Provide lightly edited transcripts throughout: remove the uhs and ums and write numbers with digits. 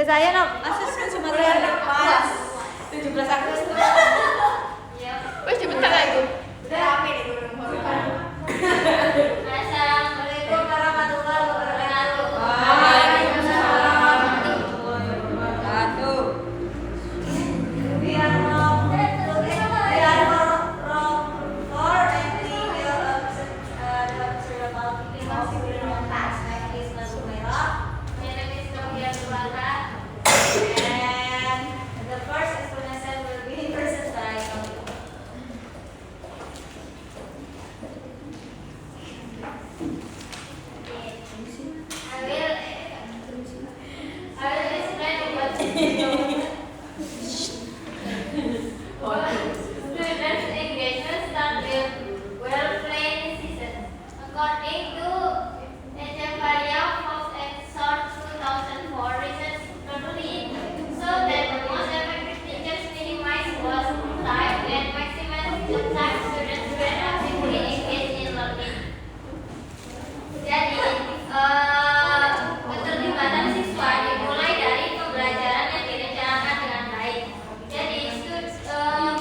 saya nak Asesmen Sumatera pas 17 Agustus. Iya. Wes dibentar lagi. Udah rame nih guru Assalamualaikum warahmatullahi wabarakatuh. Waalaikumsalam warahmatullahi wabarakatuh. We are from for and we will observe about the most important task. My name is Nasumera. My name is Novia Subaka. And the first explanation will be presented by Novia. I will explain what students' engagement start with well-playing season. According to Echevarria, Fox and Short 2004 research study, so that the most effective teachers minimize was time and maximize the time students were actively engaged in learning. Jadi, keterlibatan siswa dimulai dari pembelajaran yang direncanakan dengan baik. Jadi,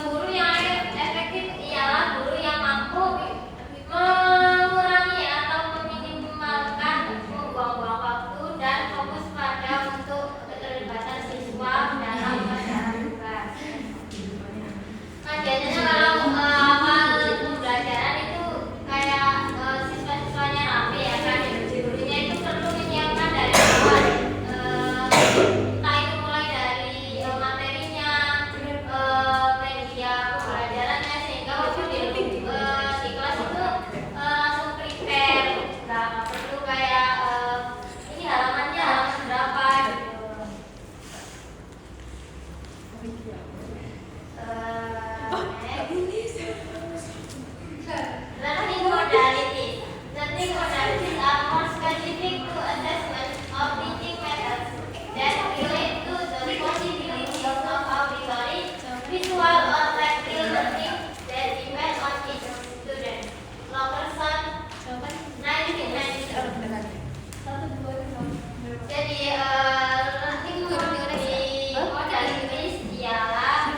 guru yang efektif ialah guru yang mampu mengurangi atau meminimalkan membuang-buang waktu dan fokus pada untuk keterlibatan siswa dalam pelajaran tugas. Nah, biasanya kalau awal pembelajaran itu kayak siswa-siswanya rapi ya kan, gurunya itu perlu menyiapkan dari awal, entah itu mulai dari materinya, media pembelajarannya, sehingga waktu di kelas itu langsung prepare, nggak perlu kayak ini halamannya halaman berapa gitu. Learning modalities. Learning modalities are more specific to assessment of teaching methods that relate to the possibilities of auditory, visual, or tactile learning that depend on each student. Lockerson, 1997. Jadi learning modalities ialah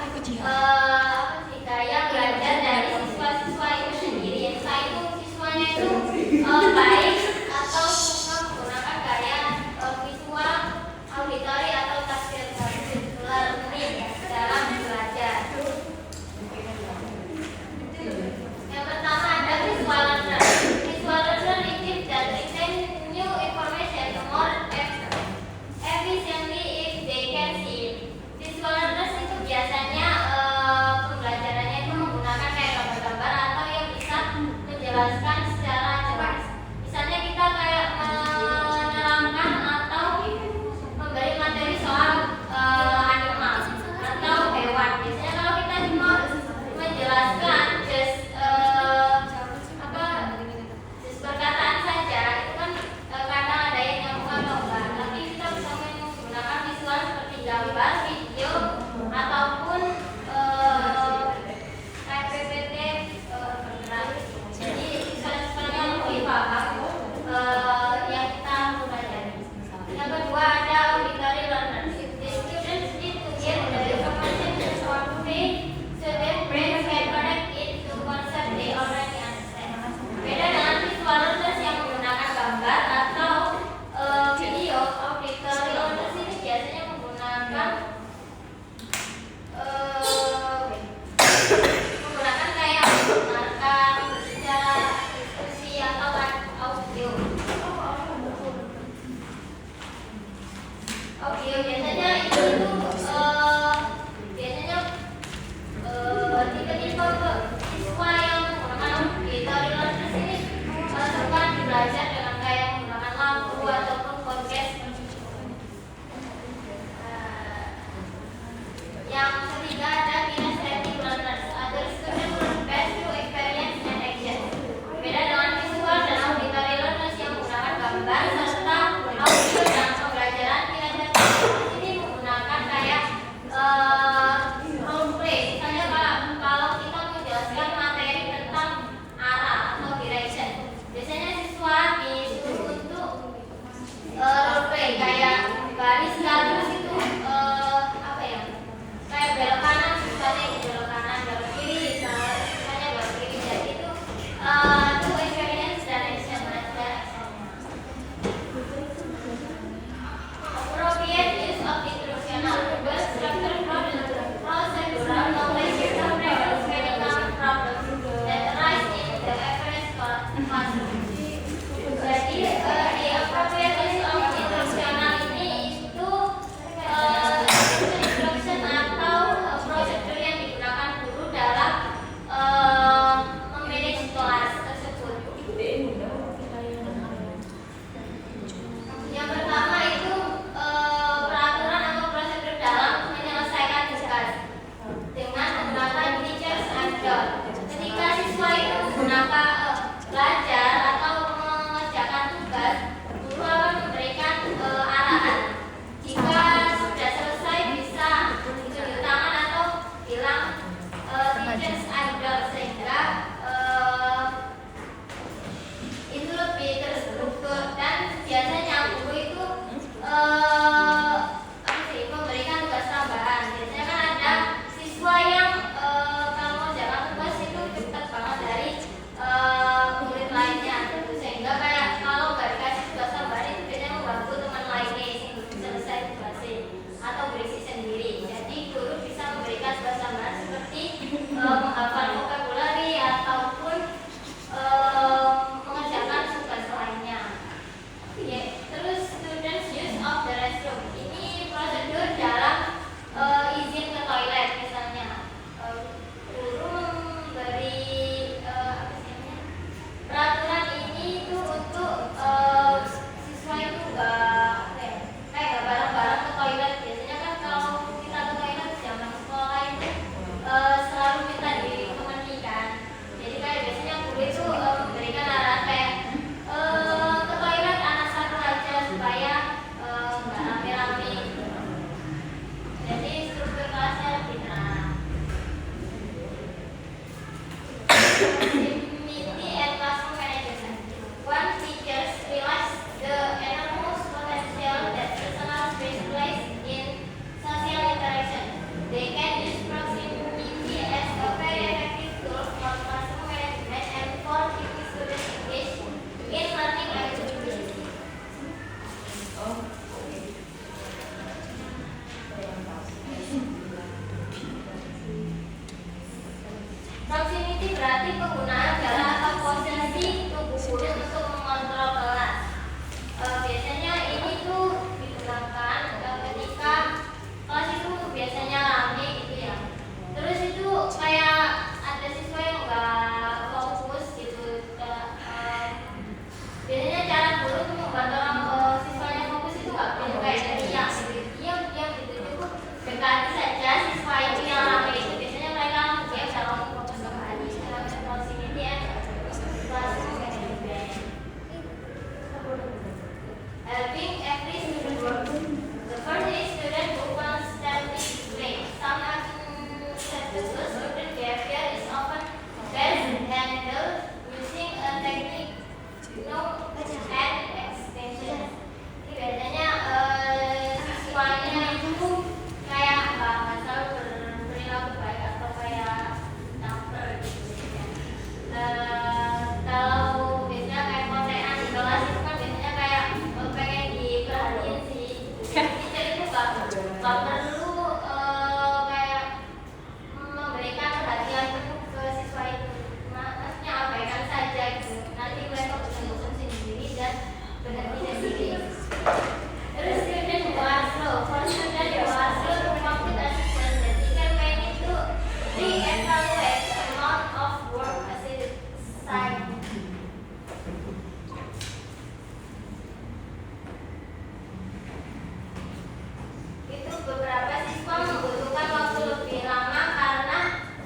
gaya belajar dari siswa-siswa itu sendiri. Entah itu siswanya itu baik atau suka menggunakan gaya visual, auditory atau tactile learning dalam belajar. Yang pertama ada visual learner. Visual learner receive and retain new information more efficiently if they can see it. Visual learners itu biasanya pembelajarannya itu menggunakan kayak gambar-gambar atau yang bisa menjelaskan secara jelas. Misalnya kita kayak menerangkan atau memberi materi soal animal atau hewan. Biasanya kalau kita cuma menjelaskan just perkataan saja, itu kan kadang ada yang nyambung atau enggak. Tapi kita bisa menggunakan visual seperti gambar, video, ataupun kayak PPT bergerak. Jadi siswa-siswanya lebih paham yang kita pelajari. Yang kedua ada auditory learner. The students need to get the information in short way so their brains can connect it to concept they already understand. Beda dengan visual learners yang menggunakan gambar atau video, auditory learners ini biasanya menggunakan kayak mendengarkan, berbicara, diskusi atau audio. Audio biasanya itu biasanya tipe-tipe siswa yang menggunakan auditory learners ini suka belajar dengan kayak menggunakan lampu ataupun podcast. Yang ketiga ada kinesthetic learners. Other students learn best through experience and action. Beda dengan visual dan auditory learners yang menggunakan gambar serta audio dan pembelajaran, kinesthetic learners ini menggunakan kayak role play. Misalnya kalau kita menjelaskan materi tentang arah atau direction, biasanya siswa di siswanya itu kayak nggak selalu berperilaku baik atau kayak caper gitu ya. Kalau biasanya kayak kontekan di kelas itu kan biasanya kayak pengen diperhatiin sih. Teacher itu nggak perlu kayak memberikan perhatian penuh ke siswa itu. Maksudnya abaikan saja gitu. Nanti mereka bosan-bosan sendiri dan berhenti sendiri. Terus student who are slow, for student who are slow to complete assessment, the teacher may need to re-evaluate the amount of work assigned. Itu beberapa siswa membutuhkan waktu lebih lama karena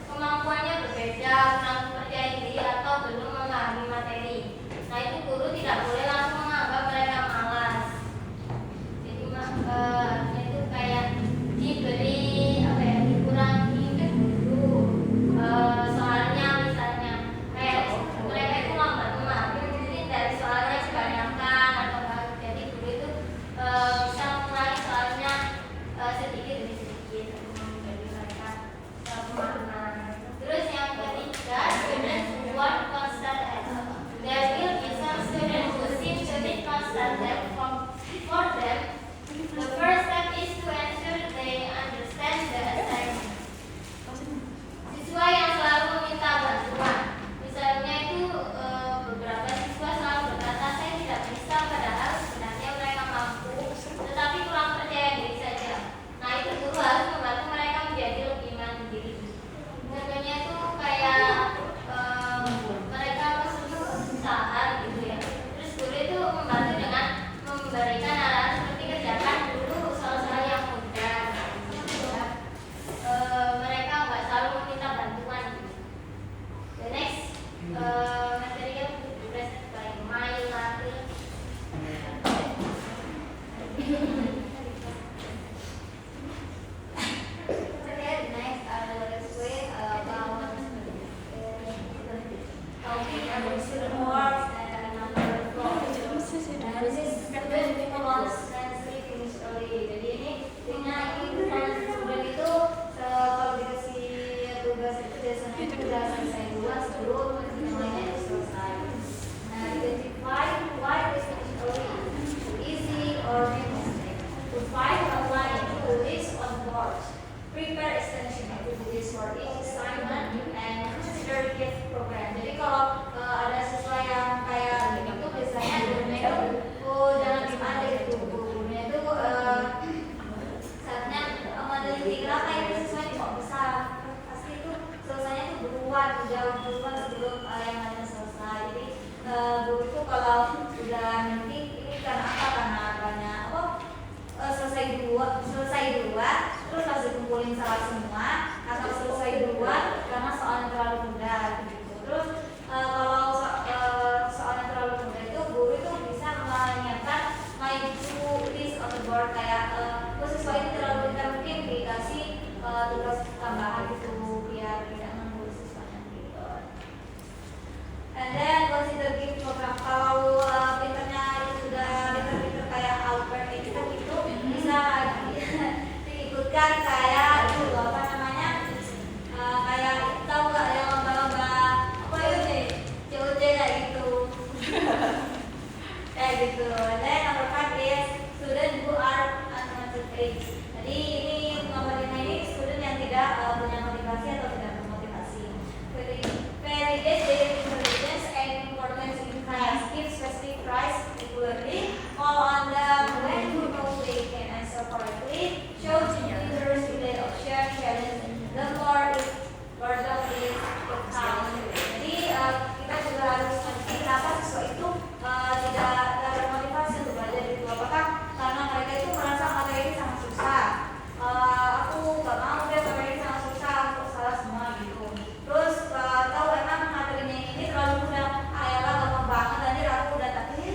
kemampuannya berbeda, kurang percaya diri atau belum memahami materi. Nah itu guru tidak boleh langsung menganggap mereka malas. Jadi harusnya itu kayak diberi apa ya, dikurangi dulu soalnya, misalnya kayak mereka itu lambat memahami, mungkin dari soalnya kebanyakan atau enggak. Jadi guru itu bisa mengurangi soalnya sedikit demi sedikit menjadi mereka pemahaman. Terus yang ketiga, students who want constant effort. There will be some students who seem to need constant effort for them. The first step is to ensure they understand the assignment. Siswa yang selalu meminta bantuan, misalnya itu beberapa siswa selalu berkata saya tidak bisa, padahal sebenarnya mereka mampu, tetapi kurang percaya diri saja. Nah itu guru harus membantu mereka menjadi lebih mandiri. Contohnya itu kayak mereka kesulitan usaha gitu ya. Terus guru itu membantu dengan memberikan arahan seperti kerjakan dulu usaha-usaha yang mudah. Mereka nggak selalu meminta bantuan. The next material presented by Mailati. Okay, next I will explain about topic about student work and number 4. This is student because sensory finish early. Jadi ini kan student itu kalau dikasih tugas itu biasanya itu udah selesai duluan sebelum yang lainnya itu selesai. Nah, identify why this finish early, easy or make mistake. To find a line to list on board. Prepare extension activities for each assignment and consider gift program. Jadi kalau ada siswa yang kayak gini tuh biasanya gurunya itu jangan gimana gitu, gurunya itu saatnya meneliti kenapa ini siswa ini kok bisa, pasti itu selesainya itu duluan, jauh duluan sebelum yang lainnya selesai. Jadi guru itu kalau udah nanti ini karena apa, karena banyak selesai duluan terus harus dikumpulin salah semua, atau selesai duluan karena soalnya terlalu mudah gitu. Terus kalau soalnya terlalu mudah itu guru itu bisa menyiapkan my to list on the board, kayak siswa ini terlalu mudah mungkin dikasih tugas tambahan gitu biar tidak mengganggu siswanya gitu. And then consider gift program. Kalau pinternya itu sudah pinter-pinter kayak Albert itu bisa diikutkan kayak itu apa namanya, kayak tahu nggak yang lomba-lomba apa itu COC kayak gitu kayak gitu. Dan nomor 5 is student who are unmotivated. Jadi ini nomor 5 ini student yang tidak punya motivasi atau tidak termotivasi. Validate their intelligence and importance in class. Give specific prize regularly. Call on them when you know they can answer correctly. Show leaders relay of share challenge. The more is burden is the count. Jadi kita juga harus mengerti kenapa siswa itu tidak termotivasi untuk belajar itu. Apakah karena mereka itu merasa materi ini sangat susah? Aku gak mau deh materi ini sangat susah, aku salah semua gitu. Terus tahu emang materinya ini terlalu mudah, ayolah gampang banget, tadi aku udah tahu.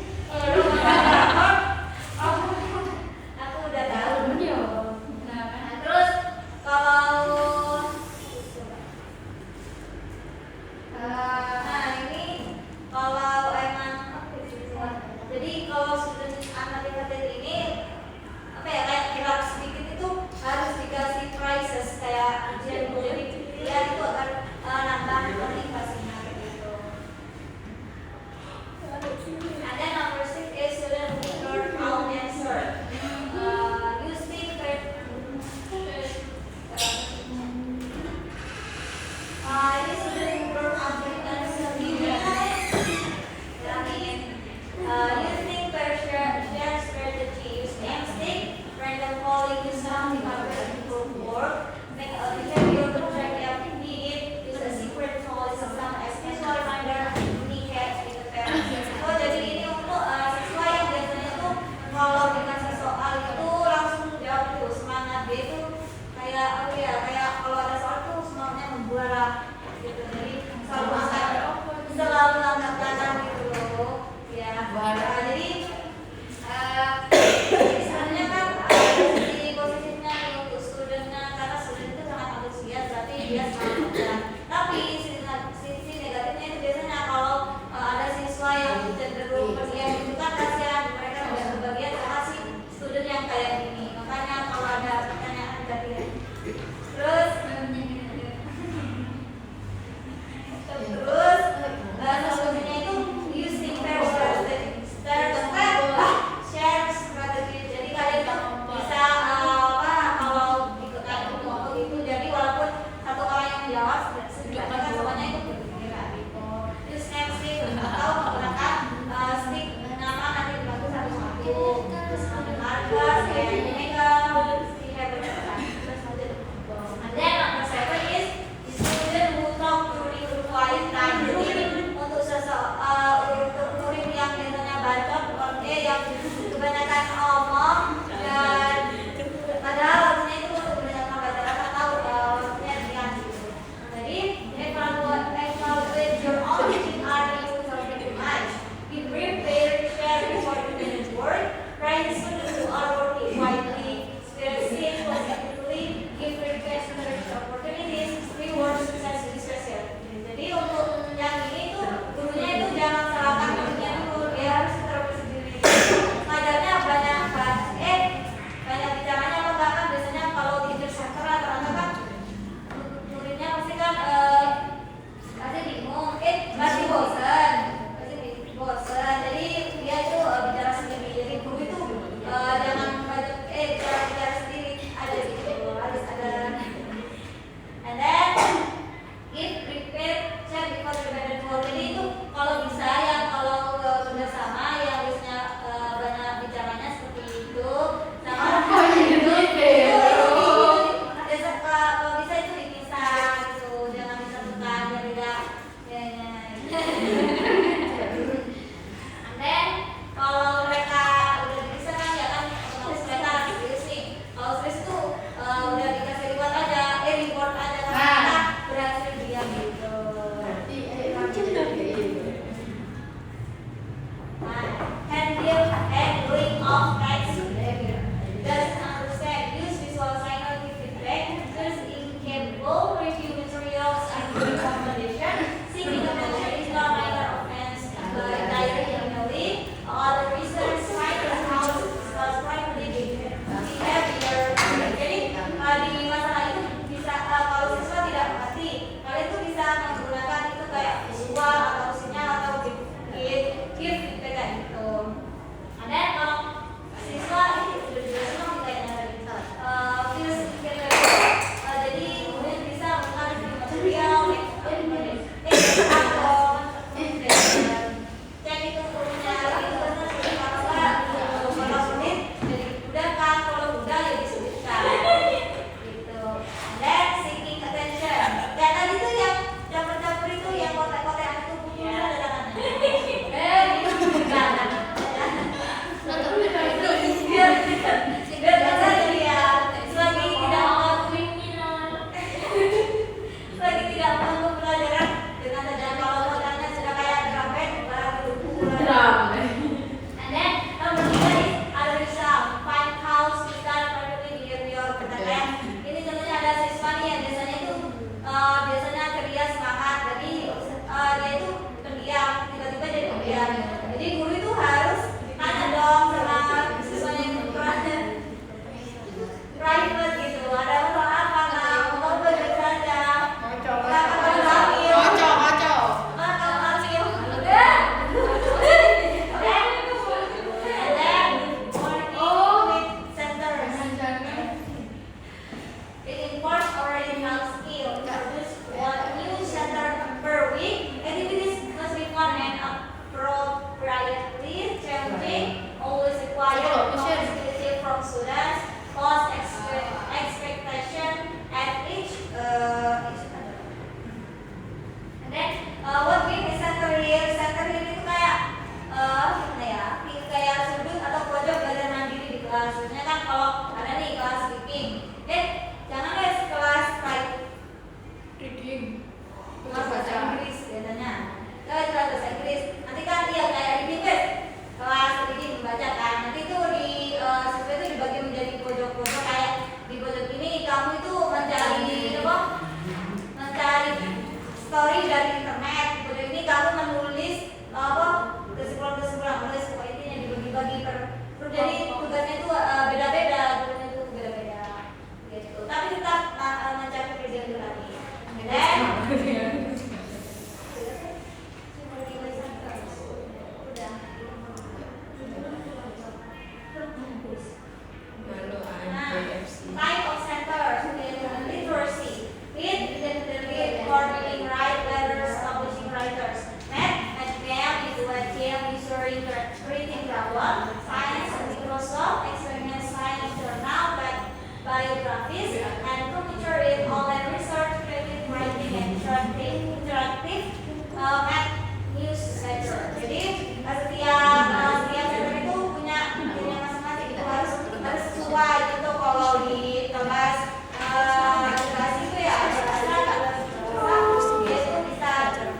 Aku udah tahu. studies and computer in online research, creative writing, and interactive math newsletter. Jadi setiap center itu punya ininya masing-masing, itu harus sesuai gitu. Kalau di kelas edukasi itu ya ada dia itu bisa belajar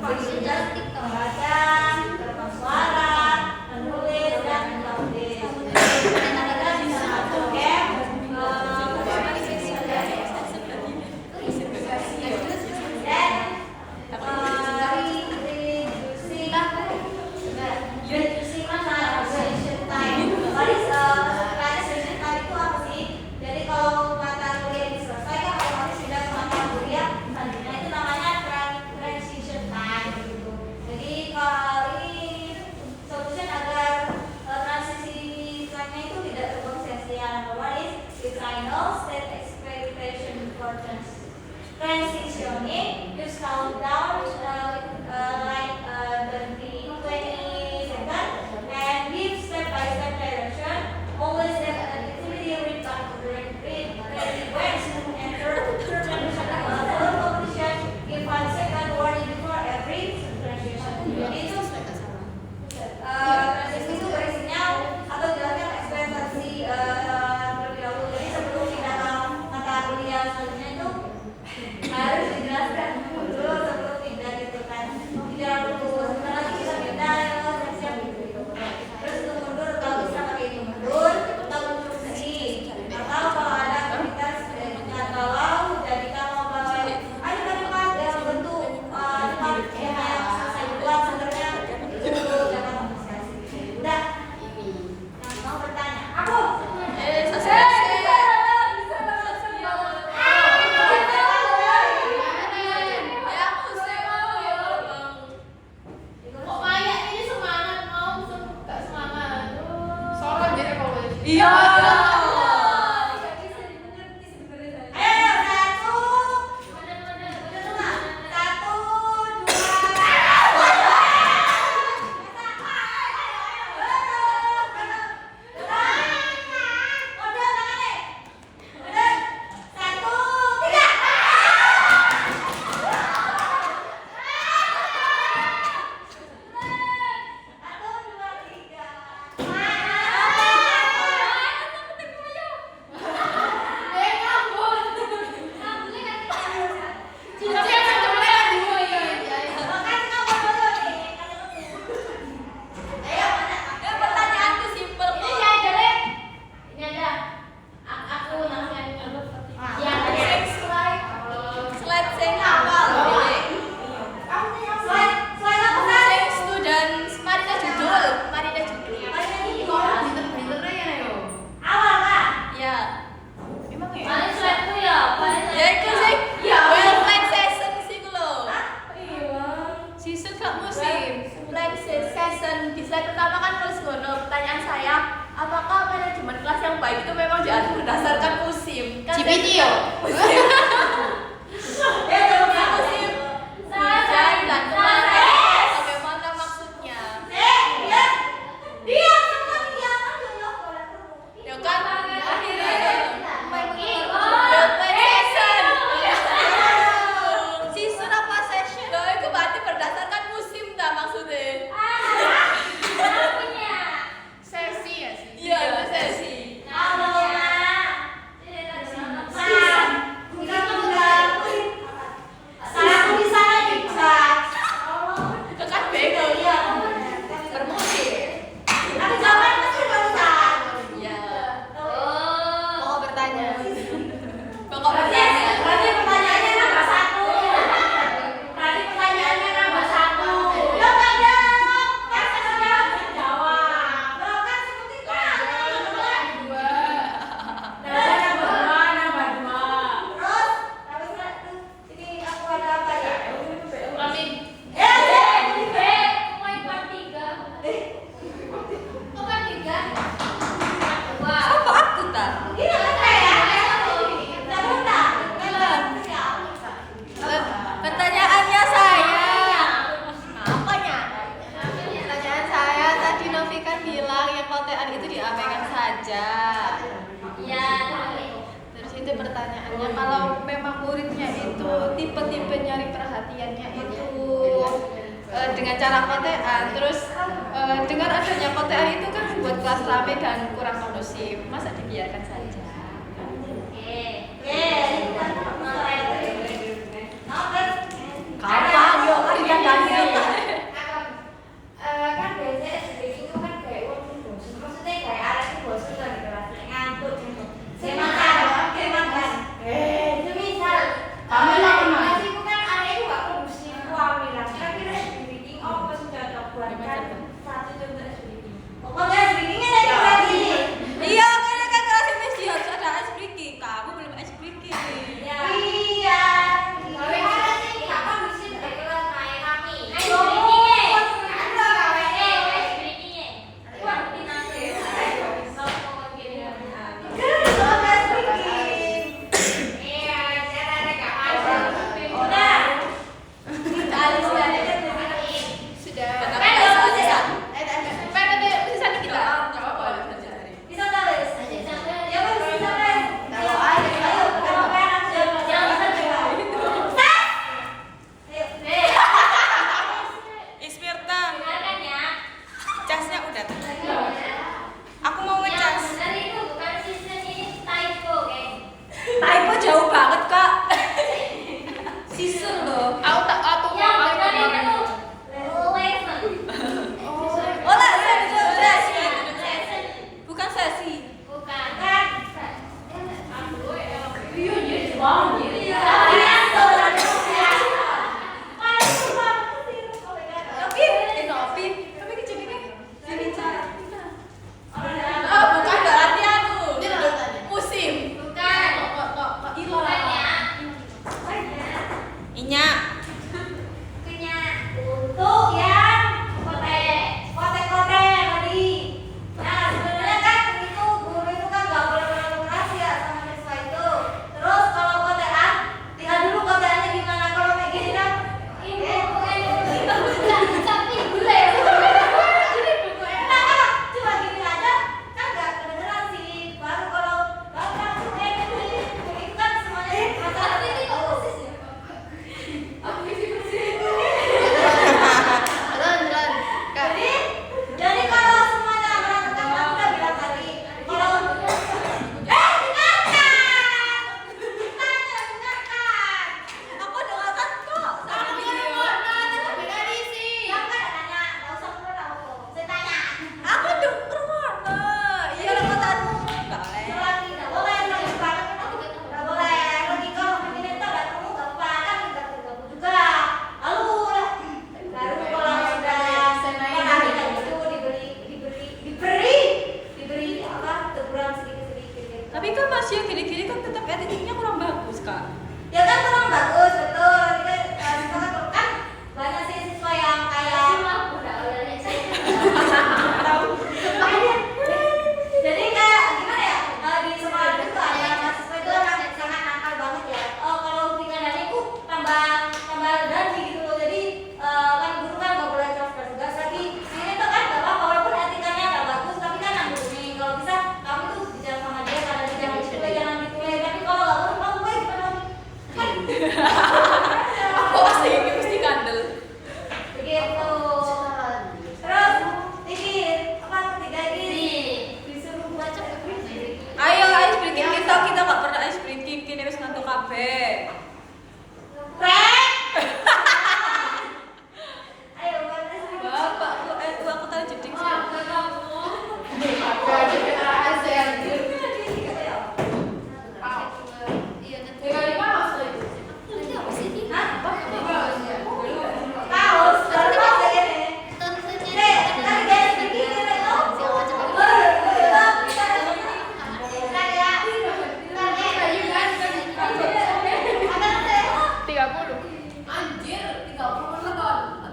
membaca, berekam suara, menulis dan menulis. Kita bisa masuk game reducing translation time. Translation time itu apa sih? Jadi kalau mata kuliah ini selesai kan otomatis sudah ke mata kuliah selanjutnya, itu namanya transition time gitu. Jadi kalau ini solution agar transisi time-nya itu tidak terganggu sia-sia. Number one is final state expectation for transitioning. Use countdown like 20 seconds and give step-by-step direction. Always have an activity request enter completion. Give 1 second warning before every transition. Jadi itu transisi itu berisinya atau dilakukan ekspektasi terlebih dahulu. Jadi sebelum pindah ke mata kuliah selanjutnya itu harus dijelaskan dulu sebelum pindah gitu kan. Tidak perlu sebentar lagi kita pindah siap-siap gitu. Terus untuk mundur kalau bisa pakai itu mundur atau konstruksi, atau kalau ada aktivitas kalau jadi kalau bawa ayo tadi Pak dalam bentuk tempat yang saya buat sebenarnya itu jangan komunikasi. Udah yang mau bertanya aku berdasarkan musim. GPT yo. Kalau itu pertanyaannya. Kalau memang muridnya itu tipe-tipe nyari perhatiannya itu dengan cara kotean, terus dengan adanya kotean itu kan buat kelas rame dan kurang kondusif, masa dibiarkan saja? Kapan? Yo, kita ganti. Kan biasanya SBK itu kan kayak bosen, maksudnya kayak arah itu bosen lah di kelas, ngantuk gitu. Saya makan. Itu misal kelas itu kan arah itu gak kondusif, wamilah. Kira-kira SBK apa sih cocok buat kan satu contoh SBK? Pokoknya SBK-nya ada lagi. Iya, karena kan kelas ini harus ada ice breaking. Kamu belum ice breaking. Iya. Tapi ada sih gak kondusif di kelas main rame. Ice breaking-nya.